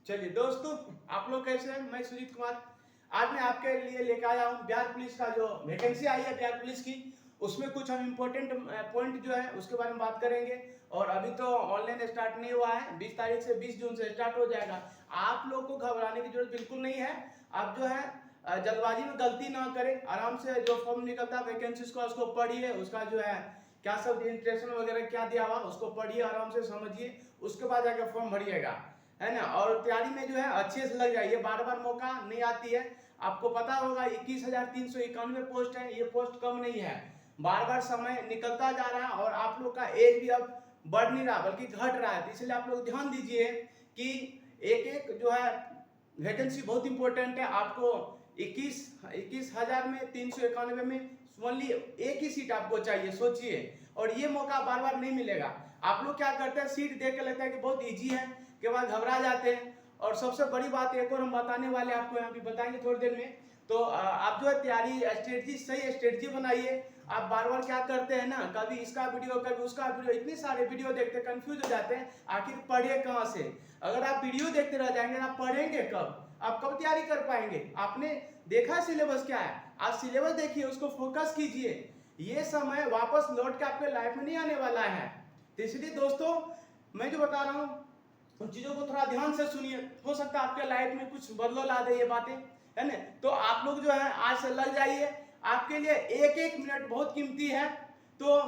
चलिए दोस्तों, आप लोग कैसे हैं? मैं सुजीत कुमार। आज मैं आपके लिए लेकर आया हूँ बिहार पुलिस का जो वैकेंसी आई है बिहार पुलिस की, उसमें कुछ हम इम्पोर्टेंट पॉइंट जो है उसके बारे में बात करेंगे। और अभी तो ऑनलाइन स्टार्ट नहीं हुआ है, 20 तारीख से 20 जून से स्टार्ट हो जाएगा। आप लोग को घबराने की जरूरत बिल्कुल नहीं है। आप जो है जल्दबाजी में गलती ना करें, आराम से जो फॉर्म निकलता है वैकेंसीज का उसको पढ़िए, उसका जो है क्या सब इंट्रेक्शन वगैरह क्या दिया हुआ उसको पढ़िए, आराम से समझिए, उसके बाद जाकर फॉर्म भरिएगा, है ना। और तैयारी में जो है अच्छे से लग जाइए, बार बार मौका नहीं आती है। आपको पता होगा 21,391 पोस्ट है, ये पोस्ट कम नहीं है। बार बार समय निकलता जा रहा है और आप लोग का एज भी अब बढ़ नहीं रहा बल्कि घट रहा है। तो इसलिए आप लोग ध्यान दीजिए कि एक एक जो है वैकेंसी बहुत इंपॉर्टेंट है। आपको 21,000 में 391 में ओनली एक ही सीट आपको चाहिए, सोचिए। और ये मौका बार बार नहीं मिलेगा। आप लोग क्या करते हैं, सीट देख के लगता है कि बहुत इजी है, के बाद घबरा जाते हैं। और सबसे बड़ी बात एक और हम बताने वाले आपको यहाँ भी बताएंगे थोड़ी देर में। तो आप जो है तैयारी स्ट्रेटजी, सही स्ट्रेटजी बनाइए। आप बार बार क्या करते हैं ना, कभी इसका वीडियो कभी उसका वीडियो, इतने सारे वीडियो देखते कंफ्यूज हो जाते हैं, आखिर पढ़े कहाँ से। अगर आप वीडियो देखते रह जाएंगे आप पढ़ेंगे कब? आप कब तैयारी कर पाएंगे? आपने देखा सिलेबस क्या है? आप सिलेबस देखिए, उसको फोकस कीजिए। ये समय वापस लौट के आपके लाइफ में नहीं आने वाला है। तो इसलिए दोस्तों, मैं जो बता रहा हूँ उन चीजों को थोड़ा ध्यान से सुनिए, हो सकता है आपके लाइफ में कुछ बदलाव ला दे ये बातें, है ना। तो आप लोग जो है आज से लग जाइए, आपके लिए एक एक मिनट बहुत कीमती है। तो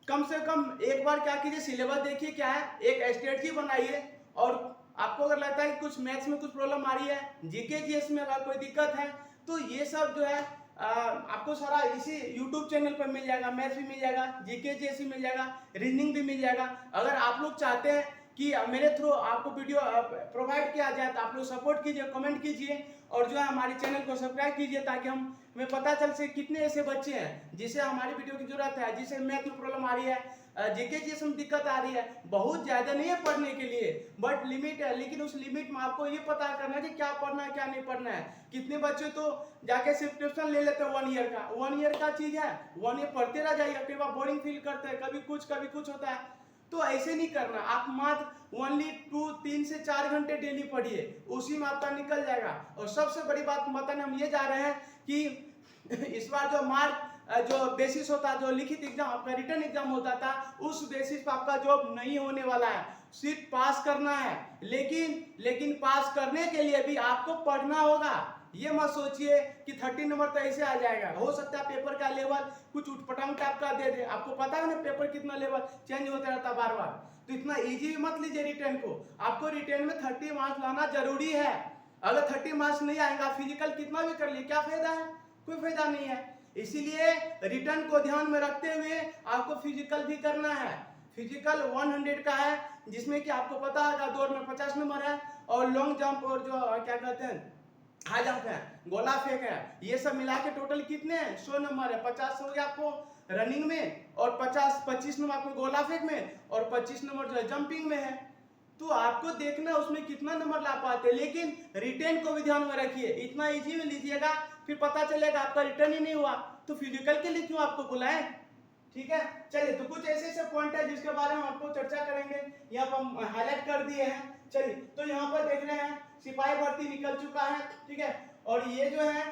कम से कम एक बार क्या कीजिए, सिलेबस देखिए क्या है, एक स्ट्रेटजी बनाइए। और आपको अगर लगता है कि कुछ मैथ्स में कुछ प्रॉब्लम आ रही है, जीके जीएस में अगर कोई दिक्कत है, तो ये सब जो है आपको सारा इसी YouTube चैनल पर मिल जाएगा। मैथ्स भी मिल जाएगा, जीके जीएस भी मिल जाएगा, रीजनिंग भी मिल जाएगा। अगर आप लोग चाहते हैं कि मेरे थ्रू आपको वीडियो प्रोवाइड किया जाए तो आप लोग सपोर्ट कीजिए, कमेंट कीजिए और जो है हमारे चैनल को सब्सक्राइब कीजिए, ताकि हमें पता चल सके कितने ऐसे बच्चे हैं जिसे हमारी वीडियो की जरूरत है, जिसे मैथ में प्रॉब्लम आ रही है, जीके जीएस में दिक्कत आ रही है। बहुत ज्यादा नहीं है पढ़ने के लिए, बट लिमिट है। लेकिन उस लिमिट में आपको ये पता करना है कि क्या पढ़ना है क्या नहीं पढ़ना है। कितने बच्चे तो जाके सब्सक्रिप्शन ले लेते हैं 1 ईयर का। 1 ईयर का चीज है, 1 ईयर पढ़ते रह जाइए, कई बार बोरिंग फील करते हैं, कभी कुछ होता है। तो ऐसे नहीं करना। आप मात्र ओनली 3 से 4 घंटे डेली पढ़िए, उसी में आपका निकल जाएगा। और सबसे बड़ी बात बताने हम ये जा रहे हैं कि इस बार जो मार्क जो बेसिस होता, जो लिखित एग्जाम आपका रिटर्न एग्जाम होता था, उस बेसिस पर आपका जॉब नहीं होने वाला है। सिर्फ पास करना है, लेकिन पास करने के लिए भी आपको पढ़ना होगा। ये मत सोचिए कि 30 नंबर तो ऐसे आ जाएगा। हो सकता है पेपर का लेवल कुछ उठपटांग टाइप का दे दे, आपको पता है ना पेपर कितना लेवल चेंज होता रहता बार बार। तो इतना इजी मत लीजिए रिटर्न को। आपको रिटर्न में 30 मार्क्स लाना जरूरी है। अगर 30 मार्क्स नहीं आएगा, फिजिकल कितना भी कर लिए क्या फायदा है? कोई फायदा नहीं है। इसीलिए रिटर्न को ध्यान में रखते हुए आपको फिजिकल भी करना है। फिजिकल 100 का है, जिसमें कि आपको पता होगा दौड़ में 50 नंबर है, और लॉन्ग जंप और जो क्या कहते हैं हाई जंप है, गोला फेंक है, ये सब मिला के टोटल कितने हैं? 100 नंबर है। 50 हो गया आपको रनिंग में, और 25 नंबर आपको गोला फेंक में, और 25 नंबर जो है जंपिंग में है। तो आपको देखना उसमें कितना नंबर ला पाते हैं। लेकिन रिटर्न को भी ध्यान में रखिए, इतना इजी में लीजिएगा, फिर पता चलेगा आपका रिटर्न ही नहीं हुआ, तो फिजिकल के लिए क्यों आपको बुलाएं? ठीक है। चलिए, तो कुछ ऐसे पॉइंट है जिसके बारे में आपको चर्चा करेंगे, यहाँ पर हम हाईलाइट कर दिए हैं। चलिए, तो यहाँ पर देख रहे हैं सिपाही भर्ती निकल चुका है, ठीक है। और ये जो है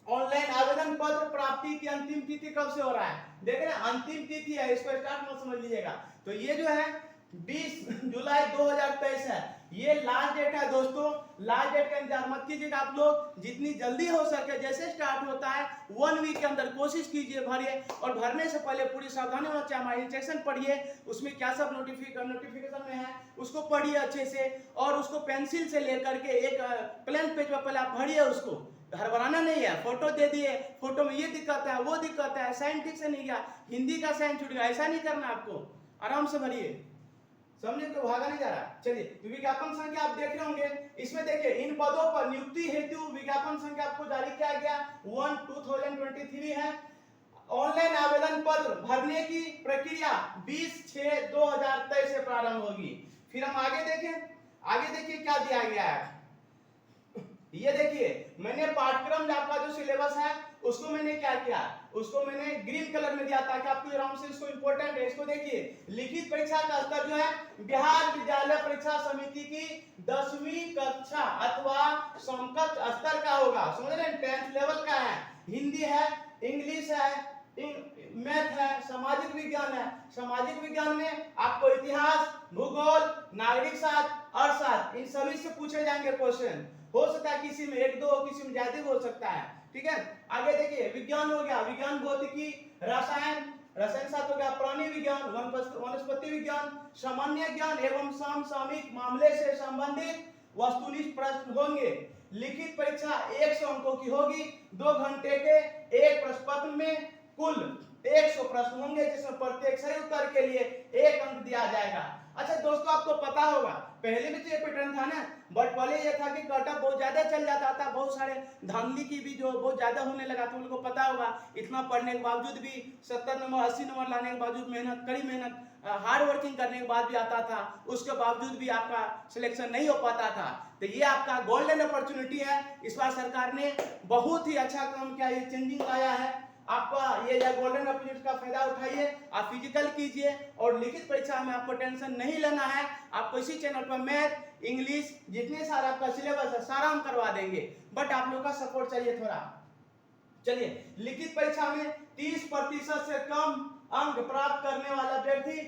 ऑनलाइन आवेदन पत्र प्राप्ति की अंतिम तिथि कब से हो रहा है, देख रहे हैं अंतिम तिथि है, इसको स्टार्ट मत समझ लीजिएगा। तो ये जो है 20 जुलाई 2023 है, ये लास्ट डेट है दोस्तों। लास्ट डेट का इंतजार मत कीजिएगा आप लोग, जितनी जल्दी हो सके, जैसे स्टार्ट होता है 1 वीक के अंदर कोशिश कीजिए भरिए। और भरने से पहले पूरी सावधानी होना चाहिए। हमारी इंस्ट्रक्शन पढ़िए, उसमें क्या सब नोटिफिकेशन में है उसको पढ़िए अच्छे से, और उसको पेंसिल से लेकर के एक प्लेन पेज पर पहले आप भरिए। उसको हड़बड़ाना नहीं है। फोटो दे दिए, फोटो में ये दिक्कत है वो दिक्कत है, साइन ठीक से नहीं गया, हिंदी का साइन छूट गया, ऐसा नहीं करना आपको। आराम से भरिए, समझे, तो भागा नहीं जा रहा। चलिए, विज्ञापन संख्या आप देख रहे होंगे, इसमें देखिए इन पदों पर नियुक्ति हेतु विज्ञापन संख्या आपको जारी किया गया 1/2023 है। ऑनलाइन आवेदन पत्र भरने की प्रक्रिया 20/6/2023 से प्रारंभ होगी। फिर हम आगे देखिए क्या दिया गया है। ये देखिए, मैंने पाठ्यक्रम में आपका जो सिलेबस है उसको मैंने क्या किया, उसको मैंने ग्रीन कलर में दिया ताकि आपको आराम से इसको इंपॉर्टेंट है। इसको देखिए, लिखित परीक्षा का स्तर जो है बिहार विद्यालय परीक्षा समिति की 10वीं कक्षा अथवा समकक्ष स्तर का होगा। समझ रहे हैं, 10th लेवल का है। हिंदी है, इंग्लिश है, मैथ है, सामाजिक विज्ञान है। सामाजिक विज्ञान में आपको इतिहास, भूगोल, नागरिक शास्त्र, अर्थशास्त्र, इन सभी से पूछे जाएंगे क्वेश्चन। हो सकता है किसी में 1-2, किसी में ज्यादा हो सकता है। ठीक है, आगे देखिए, विज्ञान हो गया, विज्ञान भौतिकी, रसायन, रसायन शास्त्र हो गया, प्राणी विज्ञान, वनस्पति विज्ञान, सामान्य ज्ञान एवं समसामयिक मामले से संबंधित वस्तुनिष्ठ प्रश्न होंगे। लिखित परीक्षा 100 अंकों की होगी। 2 घंटे के एक प्रश्न पत्र में कुल 100 प्रश्न होंगे, जिसमें प्रत्येक सही उत्तर के लिए 1 अंक दिया जाएगा। अच्छा दोस्तों, आपको पता होगा पहले भी तो ये पैटर्न था ना, बट पहले ये था कि कट ऑफ बहुत ज्यादा चल जाता था, बहुत सारे धांधली की भी जो बहुत ज्यादा होने लगा था। उनको पता होगा इतना पढ़ने के बावजूद भी 70 नंबर 80 नंबर लाने के बावजूद मेहनत, कड़ी मेहनत, हार्ड वर्किंग करने के बाद भी आता था, उसके बावजूद भी आपका सिलेक्शन नहीं हो पाता था। तो ये आपका गोल्डन अपॉर्चुनिटी है। इस बार सरकार ने बहुत ही अच्छा काम किया, ये चेंजिंग लाया है। आपका ये गोल्डन अपॉर्चुनिटी का फायदा उठाइए, आप फिजिकल कीजिए और लिखित परीक्षा में आपको टेंशन नहीं लेना है। आपको इसी चैनल पर मैथ, इंग्लिश, जितने सारा आपका सिलेबस है सारा हम करवा देंगे, बट आप लोगों का सपोर्ट चाहिए थोड़ा। चलिए, लिखित परीक्षा में 30% से कम अंक प्राप्त करने वाला व्यक्ति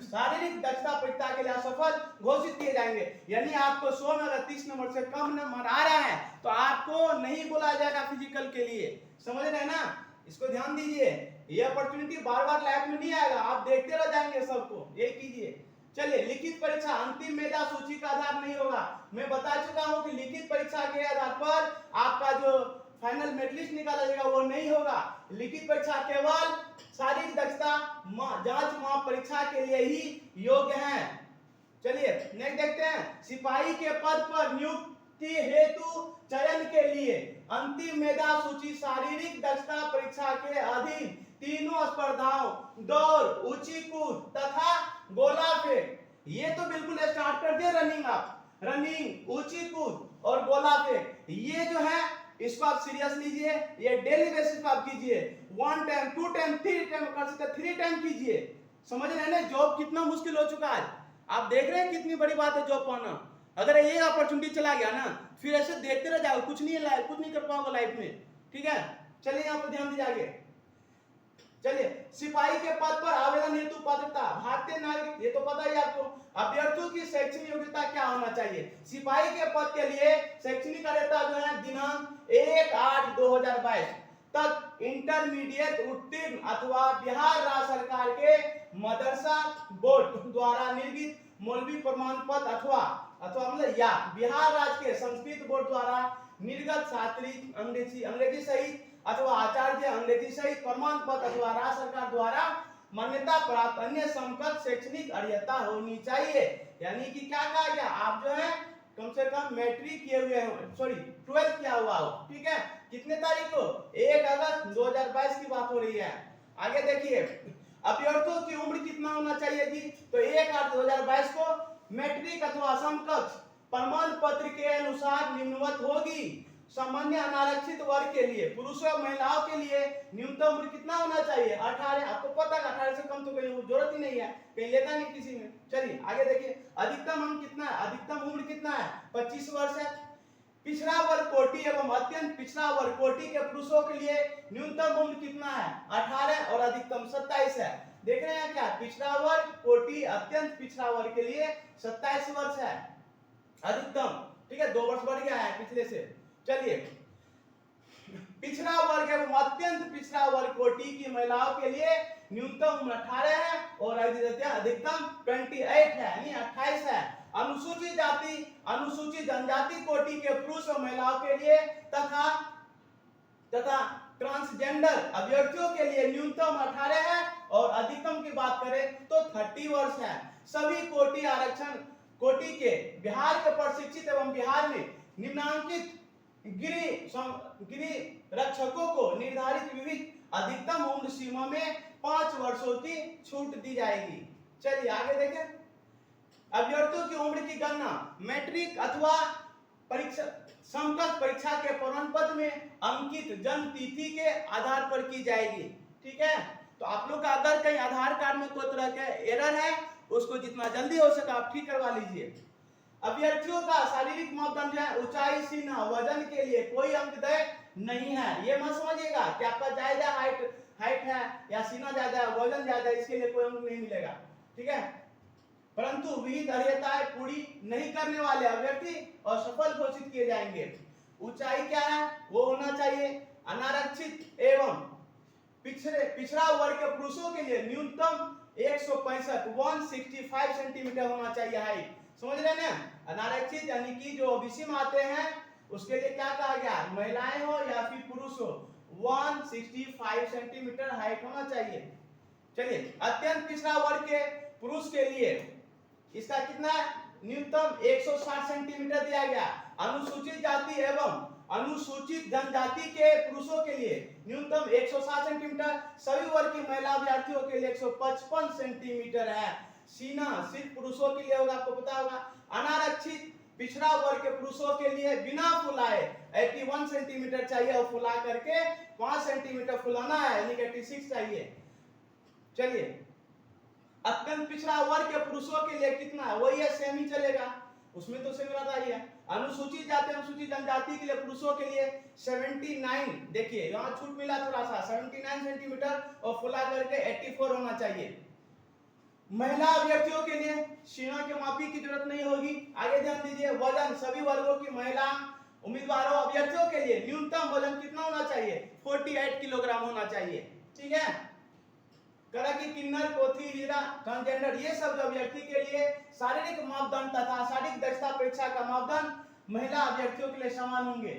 शारीरिक दक्षता परीक्षा के लिए असफल घोषित किए जाएंगे। यानी आपको 100 में अगर 30 नंबर से कम नंबर आ रहा है तो आपको नहीं बुलाया जाएगा फिजिकल के लिए। समझ रहे हैं ना, इसको ध्यान दीजिए। ये अपॉर्चुनिटी बार बार लाइफ में नहीं आएगा, आप देखते रह जाएंगे सबको, यही कीजिए। चलिए, लिखित परीक्षा अंतिम मेधा सूची का आधार नहीं होगा। मैं बता चुका हूं कि लिखित परीक्षा के आधार पर आपका जो फाइनल मेरिट लिस्ट निकाला जाएगा वो नहीं होगा। लिखित परीक्षा केवल शारीरिक दक्षता जांच माप परीक्षा के लिए ही योग्य है। चलिए नेक्स्ट देखते हैं, सिपाही के पद पर नियुक्ति हेतु चयन के लिए अंतिम मेधा सूची शारीरिक दक्षता परीक्षा के अधीन तीनों स्पर्धाओं दौड़, ऊंची कूद तथा गोला फेंक, ये तो बिल्कुल स्टार्ट कर दिया रनिंग। आप रनिंग, ऊंची कूद और गोला फेंक, ये जो है इसको आप सीरियस लीजिए। ये डेली बेसिस पे आप कीजिए, 1 टाइम 2 टाइम 3 टाइम कर सकते, 3 टाइम कीजिए। समझ रहे हैं ना, जॉब कितना मुश्किल हो चुका है। आप देख रहे हैं कितनी बड़ी बात है जॉब पाना। अगर ये अपॉर्चुनिटी चला गया ना, फिर ऐसे देखते रह जाओ, कुछ नहीं कर पाओगे लाइफ में। ठीक है, चलिए यहाँ पर ध्यान दीजिए आगे। चलिए, सिपाही के पद पर आवेदन हेतु पात्रता, भारतीय नागरिक, ये तो पता ही आपको। अभ्यर्थियों की शैक्षणिक योग्यता क्या होना चाहिए? सिपाही के पद के लिए शैक्षणिक अर्हता जो है दिनांक 1/8/2022 तक इंटरमीडिएट उत्तीर्ण अथवा बिहार राज्य सरकार के मदरसा बोर्ड द्वारा निर्गत मौलवी प्रमाण पत्र अथवा मतलब या बिहार राज्य के संस्कृत बोर्ड द्वारा निर्गत शास्त्री अंग्रेजी सहित अथवा आचार्य अंग्रेजी सहित प्रमाण पत्र अथवा राज्य सरकार द्वारा मान्यता प्राप्त अन्य समकक्ष शैक्षणिक अर्हता होनी चाहिए। यानी कि क्या कहा गया, आप जो है कम से कम मैट्रिक किए हुए हो, सॉरी 12th किया हुआ हो। ठीक है, कितने तारीख को? 1 अगस्त 2022 की बात हो रही है। आगे देखिए, अभ्यर्थियों की उम्र कितना होना चाहिए जी? तो 1/8/2022 को मैट्रिक अथवा समकक्ष प्रमाण पत्र के अनुसार निम्नवत होगी। सामान्य अनारक्षित वर्ग के लिए पुरुषों और महिलाओं के लिए न्यूनतम उम्र कितना होना चाहिए? 18। आपको पता है 18 से कम तो कहीं जरूरत ही नहीं है, कहीं लेता नहीं किसी में। चलिए आगे देखिए, अधिकतम उम्र कितना है? अधिकतम उम्र कितना है? 25 वर्ष है। पिछड़ा वर्ग कोटि एवं अत्यंत पिछड़ा वर्ग कोटि के पुरुषों के लिए न्यूनतम उम्र कितना है? 18 और अधिकतम 27 है। देख रहे हैं क्या? पिछड़ा वर्ग कोटि अत्यंत पिछड़ा वर्ग के लिए 27 वर्ष है अधिकतम। ठीक है, 2 वर्ष बढ़ गया है पिछले से। चलिए, पिछड़ा वर्ग एवं अत्यंत पिछड़ा वर्ग कोटि की महिलाओं के लिए न्यूनतम उम्र 18 है और अधिकतम 28 है, यानी 28 है। अनुसूचित जाति अनुसूचित जनजाति कोटि के पुरुष और महिलाओं के लिए तथा ट्रांसजेंडर अभ्यर्थियों के लिए न्यूनतम 18 है और अधिकतम की बात करें तो 30 वर्ष है। सभी कोटि आरक्षण कोटि के बिहार के प्रशिक्षित एवं बिहार में निम्नांकित गिरी रक्षकों को निर्धारित विविध अधिकतम उम्र सीमा में 5 वर्षों की छूट दी जाएगी। चलिए आगे देखें, अभ्यर्थियों की उम्र की गणना मैट्रिक अथवा परीक्षा समकक्ष परीक्षा के प्रमाण पत्र में अंकित जन्म तिथि के आधार पर की जाएगी। ठीक है, तो आप लोग का अगर कहीं आधार कार्ड में कोई तरह का एरर है उसको जितना जल्दी हो सके आप ठीक करवा लीजिए। अभ्यर्थियों का शारीरिक मापदंड जो है ऊंचाई, सीना, वजन के लिए कोई अंकदेय नहीं है। ये मत समझिएगा कि आपका ज्यादा हाइट है या सीना ज्यादा है, वजन ज्यादा है, इसके लिए कोई अंक नहीं मिलेगा, ठीक है। परंतु विहित अर्हताएं पूरी नहीं करने वाले अभ्यर्थी असफल घोषित किए जाएंगे। ऊंचाई क्या है, वो होना चाहिए अनारक्षित एवं पिछड़ा वर्ग के पुरुषों के लिए न्यूनतम 165 सेंटीमीटर होना चाहिए हाइट। समझ रहे हैं ना। अनारक्षित यानी कि जो ओबीसी में आते हैं उसके लिए क्या कहा गया, महिलाएं हो या फिर पुरुष हो, 165 सेंटीमीटर हाइट होना चाहिए। चलिए, अत्यंत पिछड़ा वर्ग के पुरुष के लिए इसका कितना है, न्यूनतम 160 सेंटीमीटर दिया गया। अनुसूचित जाति एवं अनुसूचित जनजाति के पुरुषों के लिए न्यूनतम 160 सेंटीमीटर, सभी वर्ग की महिला अभ्यर्थियों के लिए 155 सेंटीमीटर है। सीना सिर्फ पुरुषों के लिए होगा, आपको पता होगा। अनारक्षित पिछड़ा वर्ग के पुरुषों के लिए बिना फुलाए 81 सेंटीमीटर चाहिए और फुला करके 5 सेंटीमीटर फुलाना है, यानी कि 86 चाहिए। चलिए, अत्यंत पिछड़ा वर्ग के पुरुषों के लिए कितना है, वही है, सेम ही चलेगा, उसमें तो सेम रहता ही है। अनुसूचित जाति अनुसूचित जनजाति के लिए पुरुषों के लिए 79, देखिए यहाँ छूट मिला थोड़ा सा, 79 सेंटीमीटर और फुला करके 84 होना चाहिए। महिला अभ्यर्थियों के लिए सीना के मापी की जरूरत नहीं होगी। आगे ध्यान दीजिए, वजन सभी वर्गों की महिला उम्मीदवारों अभ्यर्थियों के लिए न्यूनतम वजन कितना होना चाहिए, 48 किलोग्राम होना चाहिए, ठीक है। करा कि किन्नर, पोथी, हीरा, ट्रांसजेंडर, ये सब अभ्यर्थी के लिए शारीरिक मापदंड तथा शारीरिक दक्षता परीक्षा का मापदंड महिला अभ्यर्थियों के लिए समान होंगे।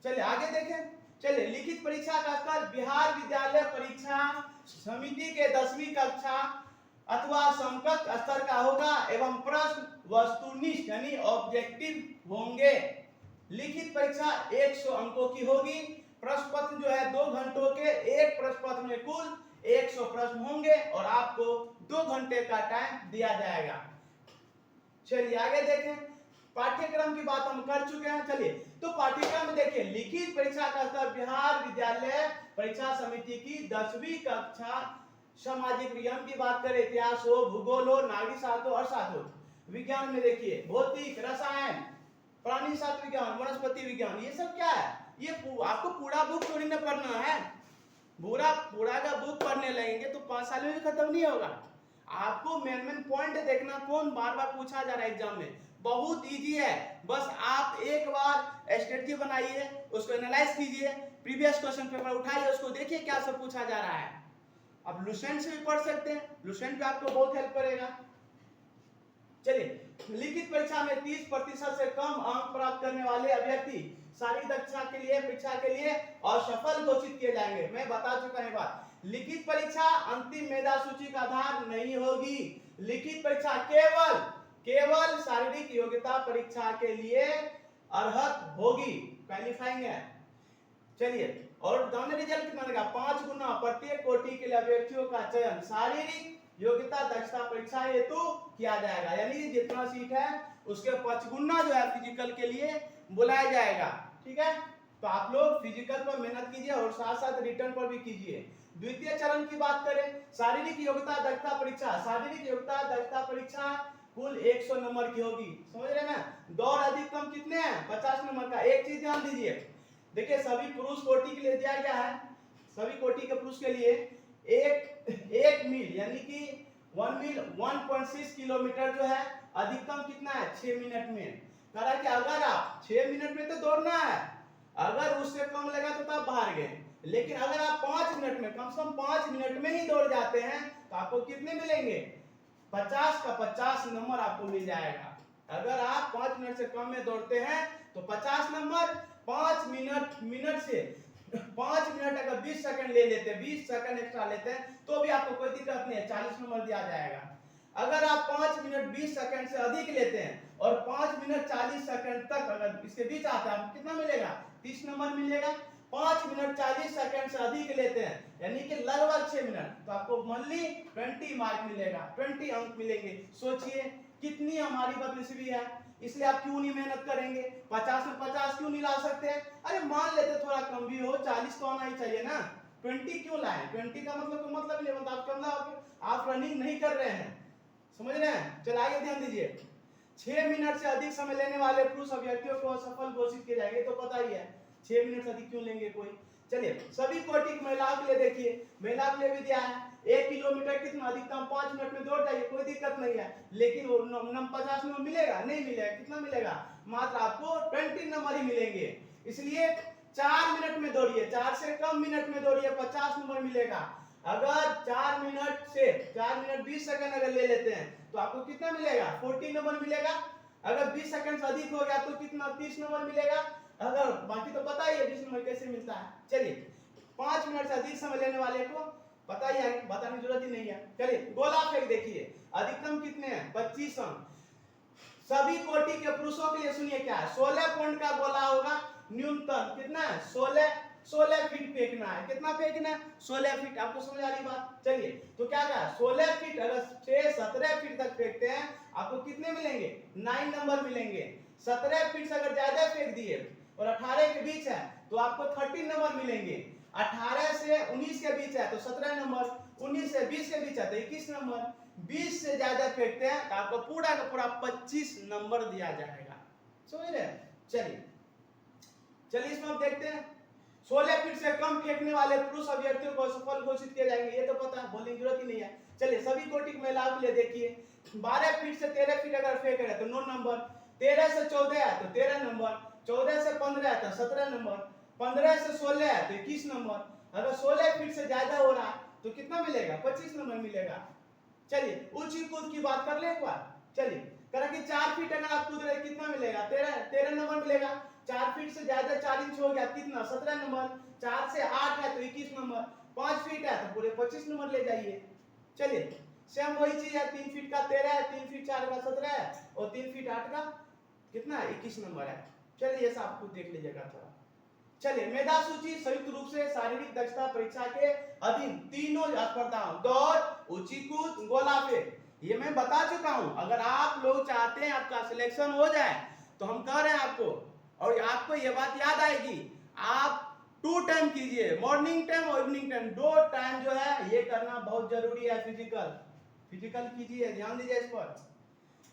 चलिए आगे देखें। चलिए, लिखित परीक्षा का स्तर बिहार विद्यालय परीक्षा समिति के 10वीं कक्षा अथवा समकक्ष स्तर का होगा एवं प्रश्न वस्तुनिष्ठ यानी ऑब्जेक्टिव होंगे। लिखित परीक्षा 100 अंकों की होगी। प्रश्न पत्र जो है 2 घंटों के, एक प्रश्न पत्र में कुल 100 प्रश्न होंगे और आपको 2 घंटे का टाइम दिया जाएगा। चलिए आगे देखें, पाठ्यक्रम की बात हम कर चुके हैं। चलिए, तो पाठ्यक्रम देखिए, लिखित परीक्षा का स्तर बिहार विद्यालय परीक्षा समिति की 10वीं कक्षा सामाजिक विज्ञान की बात करें, इतिहास हो, भूगोल हो, नागरिक शास्त्र हो, अर्थशास्त्र हो। विज्ञान में देखिए भौतिक, रसायन, प्राणी शास्त्र विज्ञान, वनस्पति विज्ञान, ये सब क्या है, ये आपको पूरा बुक थोड़ी ना पढ़ना है। पूरा का बुक पढ़ने लगेंगे तो 5 साल में भी खत्म नहीं होगा। आपको मेन पॉइंट देखना, कौन बार बार पूछा जा रहा है एग्जाम में, बहुत इजी है। बस आप एक बार स्ट्रेटजी बनाइए, उसको एनालाइज कीजिए, प्रीवियस क्वेश्चन पेपर उठाइए, उसको देखिए क्या सब पूछा जा रहा है। अब लुसेंट से भी पढ़ सकते हैं, लुसेंट पे आपको बहुत हेल्प करेगा। चलिए, लिखित परीक्षा में 30% से कम अंक प्राप्त करने वाले अभ्यर्थी शारीरिक दक्षता के लिए परीक्षा के लिए असफल घोषित किए जाएंगे। मैं बता चुका हूं बात। लिखित परीक्षा अंतिम मेधा सूची का आधार नहीं होगी। लिखित परीक्षा केवल शारीरिक योग्यता परीक्षा के लिए अर्हत होगी, क्वालिफाइंग है। चलिए, और दाने रिजल्ट कितना देगा, 5 गुना प्रत्येक कोटि के लिए अभ्यर्थियों का चयन शारीरिक योग्यता दक्षता परीक्षा हेतु किया जाएगा, यानी जितना सीट है उसके 5 गुना जो है फिजिकल के लिए बुलाया जाएगा, ठीक है। तो आप लोग फिजिकल पर मेहनत कीजिए और साथ साथ रिटर्न पर भी कीजिए। द्वितीय चरण की बात करें, शारीरिक योग्यता दक्षता परीक्षा, शारीरिक योग्यता दक्षता परीक्षा कुल 100 नंबर की होगी, समझ रहे हैं ना। दौड़ अधिकतम कितने हैं, 50 नंबर का। एक चीज ध्यान दीजिए, देखिए सभी पुरुष कोटि के लिए दिया गया है, सभी कोटि के पुरुष के लिए एक मील यानी कि 1 मील 1.6 किलोमीटर जो है अधिकतम कितना है, 6 मिनट में। कहा कि अगर आप 6 मिनट में तो दौड़ना है, अगर उससे कम लगा तो तब बाहर गए, लेकिन अगर आप 5 मिनट में, कम से कम 5 मिनट में ही दौड़ जाते हैं तो आपको कितने मिलेंगे, 50 का 50 नंबर आपको मिल जाएगा। अगर आप 5 मिनट से कम में दौड़ते हैं तो 50 नंबर, 5 मिनट से 5 मिनट अगर 20 सेकंड ले लेते हैं, 20 सेकंड एक्स्ट्रा लेते हैं तो भी आपको कोई दिक्कत नहीं है, 40 नंबर दिया जाएगा। अगर आप 5 मिनट 20 सेकंड से अधिक लेते हैं और 5 मिनट 40 सेकंड तक अगर इसके बीच आता है, कितना मिलेगा, 30 नंबर मिलेगा। 5 मिनट 40 सेकंड से अधिक लेते हैं यानी कि लगभग 6 मिनट, तो आपको मंथली 20 मार्क मिलेगा, 20 अंक मिलेंगे। सोचिए कितनी हमारी बदनसीबी है, इसलिए आप क्यों नहीं मेहनत करेंगे। 50 में 50 क्यों नहीं ला सकते, अरे मान लेते थोड़ा कम भी हो, 40 तो आना ही चाहिए ना, 20 क्यों लाए, 20 का मतलब कोई मतलब नहीं, मतलब आप रनिंग नहीं कर रहे हैं, समझ रहे हैं? चलो आगे ध्यान दीजिए। 6 मिनट से अधिक समय लेने वाले पुरुष अभ्यर्थियों को असफल घोषित किए जाएंगे, तो पता ही है 6 मिनट से अधिक क्यों लेंगे कोई। चलिए सभी कोटि की महिलाओं के लिए देखिए, महिला के लिए भी दिया है 1 किलोमीटर कितना अधिकतम 5 मिनट में दौड़ जाइए, कोई दिक्कत नहीं है। लेकिन वो 50 नंबर मिलेगा नहीं मिलेगा, कितना मिलेगा, मात्र आपको 20 नंबर ही मिलेंगे। इसलिए 4 मिनट में दौड़िए, 4 से कम मिनट में दौड़िए, 50 नंबर मिलेगा। अगर 4 मिनट 20 सेकंड अगर ले लेते हैं तो आपको कितना मिलेगा, 40 नंबर मिलेगा। अगर 20 सेकंड से अधिक हो गया तो कितना, 30 नंबर मिलेगा। अगर बाकी तो पता ही है 20 नंबर कैसे मिलता है। चलिए 5 मिनट से अधिक समय लेने वाले को पता ही है, बताने की जरूरत ही नहीं है। चलिए गोला फेंक देखिए, अधिकतम कितने हैं, 25 अंक। सभी कोटि के पुरुषों के लिए सुनिए क्या है, 16 पॉइंट का गोला होगा, न्यूनतम कितना है, 16 फीट फेंकना है। कितना फेंकना है, 16 फीट। आपको समझ आ रही बात? चलिए तो क्या कहा, 16 फीट अगर 17 फीट तक फेंकते हैं आपको कितने मिलेंगे, 9 नंबर मिलेंगे। 17 फीट से अगर ज्यादा फेंक दिए और 18 के बीच है तो आपको 13 नंबर मिलेंगे। 18 से 19 के बीच है तो 17 नंबर, 19 से 20 के बीच है तो 21 नंबर, 20 से ज्यादा फेंकते हैं तो आपको पूरा का पूरा 25 नंबर दिया जाएगा। समझ रहे? चलिए इसमें हम देखते हैं 16 फीट से कम फेंकने वाले पुरुष अभ्यर्थियों को सफल घोषित किए जाएंगे, ये तो पता है, बोलने की जरूरत ही नहीं है। चलिए सभी कोटि की महिलाओं के लिए देखिए, 12 फीट से 13 फीट अगर फेंक रहे तो 9 नंबर, 13 से 14 है तो 13 नंबर, 14 से 15 है तो 17 नंबर, 15 से 16 है तो 21 नंबर। अगर 16 फीट से ज्यादा हो रहा है तो कितना मिलेगा, 25 नंबर मिलेगा। चलिए ऊंची कूद की बात कर ले एक बार। चलिए करा कि 4 फीट अगर आप कूद रहे कितना मिलेगा, 13 नंबर मिलेगा। 4 फीट से ज्यादा 4 इंच हो गया कितना, 17 नंबर। 4 से 8 है तो 21 नंबर, 5 फीट है तो पूरे 25 नंबर ले जाइए। चलिए सेम वही चीज है, 3 फीट का 13 है, 3 फीट 4 का 17 है और 3 फीट 8 का कितना है, 21 नंबर है। चलिए ये सब खुद देख लीजिएगा थोड़ा। चलिए मेधा सूची संयुक्त रूप से शारीरिक दक्षता परीक्षा के अधीन तीनों स्पर्धाओं, दौड़, ऊंची कूद, गोला फेंक, ये मैं बता चुका हूं। अगर आप लोग चाहते हैं आपका सिलेक्शन हो जाए तो हम कह रहे हैं आपको, और आपको ये बात याद आएगी, आप 2 टाइम कीजिए, मॉर्निंग टाइम और इवनिंग टाइम, 2 टाइम जो है ये करना बहुत जरूरी है। फिजिकल कीजिए, ध्यान दीजिए इस पर।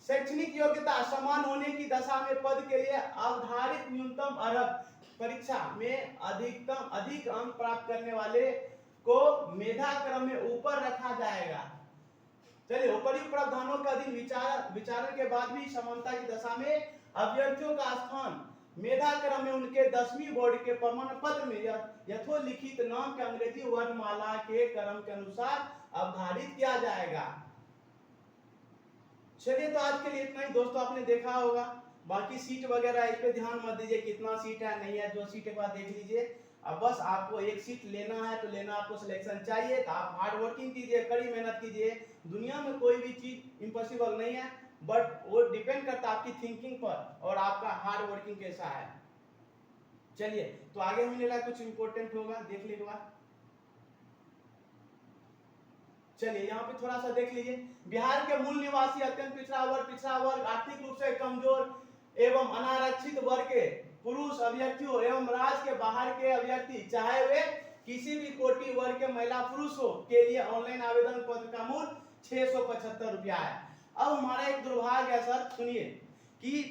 शैक्षणिक योग्यता समान होने की दशा में पद के लिए अवधारित न्यूनतम अर्हता परीक्षा में अधिक अंक प्राप्त करने वाले को मेधा क्रम में ऊपर रखा जाएगा। चलिए उपयुक्त प्रावधानों के अधीन विचारण के बाद भी समानता की दशा में अभ्यर्थियों का स्थान मेधा क्रम में उनके 10वीं बोर्ड के प्रमाण पत्र में यथोलिखित नाम के अंग्रेजी वर्णमाला के क्रम के अनुसार अवधारित किया जाएगा। चलिए तो आज के लिए इतना ही दोस्तों, आपने देखा होगा। बाकी सीट वगैरह इस पे ध्यान मत दीजिए, कितना सीट है नहीं है, जो सीट एक बार देख लीजिए। अब बस आपको एक सीट लेना है तो लेना, आपको सिलेक्शन चाहिए तो आप हार्ड वर्किंग कीजिए, कड़ी मेहनत कीजिए। दुनिया में कोई भी चीज इम्पॉसिबल नहीं है, बट वो डिपेंड करता है आपकी थिंकिंग पर और आपका हार्ड वर्किंग कैसा है। चलिए तो आगे होने वाला कुछ इंपॉर्टेंट होगा, देख लीजिए एक बार। चलिए यहाँ पे थोड़ा सा देख लीजिए, बिहार के मूल निवासी अत्यंत पिछड़ा वर्ग, आर्थिक रूप से कमजोर एवं अनारक्षित वर्ग के पुरुष अभ्यर्थियों एवं राज्य के बाहर के अभ्यर्थी, चाहे वे किसी भी कोटि वर्ग के महिला पुरुष हो, के लिए ऑनलाइन आवेदन पत्र का मूल्य 675 रुपया है। अब हमारा एक दुर्भाग्य है सर, सुनिए, कि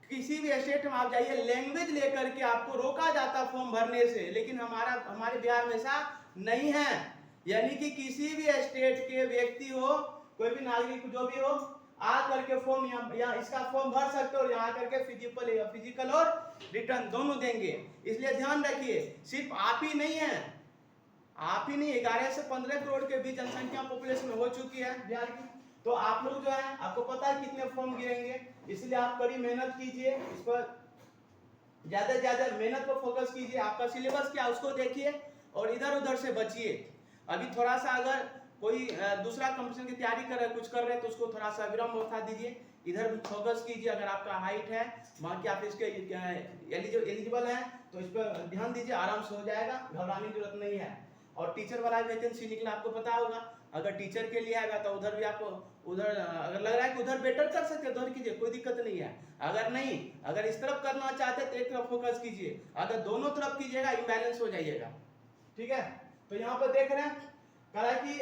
किसी भी स्टेट में आप जाइए, लैंग्वेज लेकर के आपको रोका जाता फॉर्म भरने से, लेकिन हमारे बिहार में ऐसा नहीं है। यानी कि किसी भी स्टेट के व्यक्ति हो, कोई भी नागरिक जो भी हो, आ करके फॉर्म यहाँ इसका फॉर्म भर सकते हो, यहाँ करके फिजिकल और रिटर्न दोनों देंगे। इसलिए ध्यान रखिए, सिर्फ आप ही नहीं है, 11 से 15 करोड़ के बीच जनसंख्या पॉपुलेशन हो चुकी है बिहार की। तो आप लोग जो है, आपको पता है कितने फॉर्म गिरेंगे, इसलिए आप कड़ी मेहनत कीजिए, इस पर ज्यादा से ज्यादा मेहनत पर फोकस कीजिए। आपका सिलेबस क्या उसको देखिए और इधर उधर से बचिए। अभी थोड़ा सा अगर कोई दूसरा कंपटीशन की तैयारी कर रहे हैं, कुछ कर रहे हैं, तो उसको थोड़ा सा विराम उठा दीजिए, इधर फोकस कीजिए। अगर आपका हाइट है, बाकी आप इसके एलिजिबल है तो इस पर ध्यान दीजिए, आराम से हो जाएगा, घबराने की जरूरत नहीं है। और टीचर वाला वैकेंसी निकला आपको पता होगा, अगर टीचर के लिए आएगा तो उधर भी आपको, उधर अगर लग रहा है कि उधर बेटर कर सकते हैं, उधर कीजिए, कोई दिक्कत नहीं है। अगर इस तरफ करना चाहते हैं तो एक तरफ फोकस कीजिए, अगर दोनों तरफ कीजिएगा इम्बैलेंस हो जाइएगा। ठीक है, तो यहाँ पर देख रहे हैं कहा है कि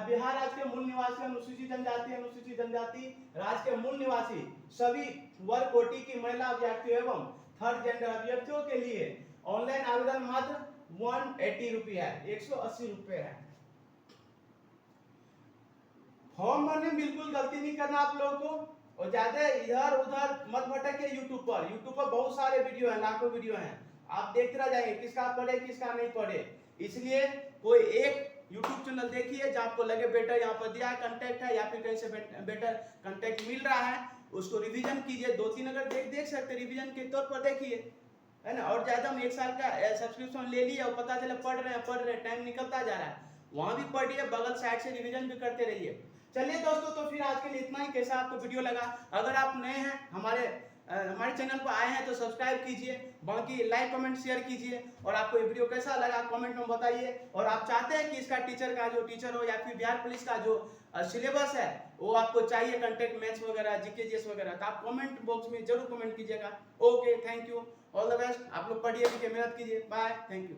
बिहार राज्य के मूल निवासी अनुसूचित जनजाति राज्य के मूल निवासी सभी वर्ग कोटि की महिला अभ्यर्थियों एवं थर्ड जेंडर अभ्यर्थियों के लिए ऑनलाइन आवेदन मात्र 180 रुपये है, 180 रुपये है। फॉर्म भरने में बिल्कुल गलती नहीं करना आप लोगों को, और ज्यादा इधर उधर मत भटके। यूट्यूब पर बहुत सारे वीडियो हैं, लाखों वीडियो हैं, आप देखते रह जाएंगे, किसका पढ़े किसका नहीं पढ़े। इसलिए कोई एक YouTube चैनल देखिए जो आपको लगे बेटर यहाँ पर दिया है कंटेक्ट है, या फिर कहीं से बेटर कंटेक्ट मिल रहा है, उसको रिवीजन कीजिए। 2-3 अगर देख सकते रिवीजन के तौर पर देखिए, है ना। और ज्यादा हम 1 साल का सब्सक्रिप्शन ले लिया और पता चला पढ़ रहे हैं, टाइम निकलता जा रहा है, वहां भी पढ़िए, बगल साइड से रिवीजन भी करते रहिए। चलिए दोस्तों, तो फिर आज के लिए इतना ही। कैसा आपको वीडियो लगा? अगर आप नए हैं हमारे चैनल पर आए हैं तो सब्सक्राइब कीजिए, बाकी लाइक कमेंट शेयर कीजिए, और आपको ये वीडियो कैसा लगा कमेंट में बताइए। और आप चाहते हैं कि इसका टीचर हो या फिर बिहार पुलिस का जो सिलेबस है वो आपको चाहिए, कंटेक्ट मैथ्स वगैरह, जीके जीएस वगैरह, तो आप कमेंट बॉक्स में जरूर कमेंट कीजिएगा। Okay, thank you, all the best. आप लोग पढ़िए लिखिए, मेहनत कीजिए। Bye, thank you.